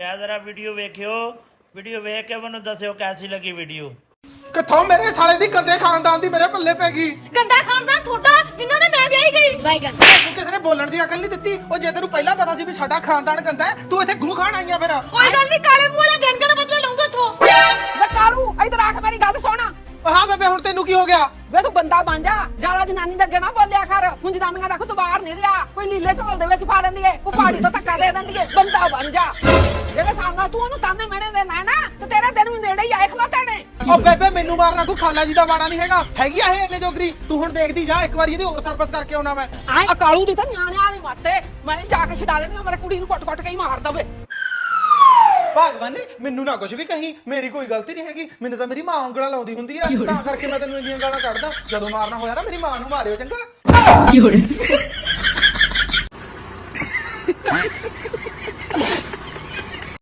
क्या जरा video वेखियो, video वेख के मैनू दस्यो कैसी लगी वीडियो। ਕਿੱਥੋਂ ਮੇਰੇ ਸਾਲੇ ਦੀ ਗੰਦੇ ਖਾਨਦਾਨ ਦੀ ਮੇਰੇ ਪੱਲੇ ਪੈ ਗਈ। ਗੰਦਾ ਖਾਨਦਾਨ ਤੁਹਾਡਾ ਜਿਨ੍ਹਾਂ ਨੇ ਮੈਂ ਵਿਆਹੀ ਗਈ। ਬਾਈਗਨ ਤੂੰ ਕਿਸੇ ਨੇ ਬੋਲਣ ਦੀ ਅਕਲ ਨਹੀਂ ਦਿੱਤੀ। ਉਹ ਜੇ ਤੈਨੂੰ ਪਹਿਲਾਂ ਪਤਾ ਸੀ ਵੀ ਸਾਡਾ ਖਾਨਦਾਨ ਗੰਦਾ ਹੈ ਤੂੰ ਇੱਥੇ ਗੂ ਖਾਣ ਆਈਆਂ ਫਿਰ। ਕੋਈ ਗੱਲ ਨਹੀਂ ਕਾਲੇ ਮੂੰਹ ਵਾਲਾ ਗਣ ਬਦਲੇ ਲਊਂਗਾ ਇੱਥੋਂ। ਵੇ ਕਾਲੂ ਇਧਰ ਆ ਕੇ ਮੇਰੀ ਗੱਲ ਸੁਣ। ਹਾਂ ਬੇਬੇ ਹੁਣ ਤੈਨੂੰ ਕੀ ਹੋ ਗਿਆ? ਵੇ ਤੂੰ ਬੰਦਾ ਬਣ ਜਾ, ਜ਼ਿਆਦਾ ਜਨਾਨੀ ਦੇ ਅੱਗੇ ਨਾ ਬੋਲਿਆ ਕਰ। ਹੁਣ ਜਨਾਨੀਆਂ ਦਾ ਖੁਦ ਬਾਹਰ ਨਹੀਂ ਰਿਹਾ, ਕੋਈ ਨੀਲੇ ਢੋਲ ਦੇ ਵਿੱਚ ਪਾ ਲੈਂਦੀ ਏ, ਕੋਈ ਪਹਾੜੀ ਤੋਂ ਧੱਕਾ ਦੇ ਦਿੰਦੀ ਏ। ਬੰਦਾ ਬਣ ਜਾ। ਜਿਹੜੇ ਸਾਹਮਣੇ ਤੂੰ ਉਹਨੂੰ ਤਾਨੇ ਮਿਹਣੇ ਦੇ ਨਾ ਤੇ ਤੇਰੇ ਦਿਨ ਵੀ ਨੇੜੇ ਹੀ ਆਏ ਖਲੋਤੇ ਨੇ। ਉਹ ਬੇਬੇ ਮੈਨੂੰ ਮਾਰਨਾ ਕੋਈ ਖਾਲਾ ਜੀ ਦਾ ਵਾੜਾ ਨਹੀਂ ਹੈਗਾ। ਹੈਗੀ ਆ ਇਹ ਇੰਨੇ ਜੋਗਰੀ। ਤੂੰ ਹੁਣ ਦੇਖਦੀ ਜਾ, ਇੱਕ ਵਾਰੀ ਇਹਦੀ ਹੋਰ ਸਰਵਿਸ ਕਰਕੇ ਆਉਣਾ ਮੈਂ। ਆ ਕਾਲੂ ਦੀ ਤਾਂ ਨਿਆਣਿਆਂ ਵਾਲੀ ਮੱਤੇ ਮੈਂ ਜਾ ਕੇ ਛਡਾ ਲੈਣੀ। ਮੇਰੇ ਕੁੜੀ ਨੂੰ ਕੁੱਟ-ਕੁੱਟ ਕੇ ਹੀ ਮਾਰ ਦਵੇ। ਭਗਵਾਨ ਨੇ ਮੈਨੂੰ ਨਾ ਕੁਝ ਵੀ ਕਹੀਂ, ਮੇਰੀ ਕੋਈ ਗਲਤੀ ਨਹੀਂ ਹੈਗੀ। ਮੈਨੂੰ ਤਾਂ ਮੇਰੀ ਮਾਂ ਉਂਗਲਾਂ ਲਾਉਂਦੀ ਹੁੰਦੀ ਆ, ਤਾਂ ਕਰਕੇ ਮੈਂ ਤੈਨੂੰ ਇੰਨੀਆਂ ਗਾਲਾਂ ਕੱਢਦਾ। ਜਦੋਂ ਮਾਰਨਾ ਹੋਇਆ ਨਾ ਮੇਰੀ ਮਾਂ ਨੂੰ ਮਾਰਿਓ ਚੰਗਾ।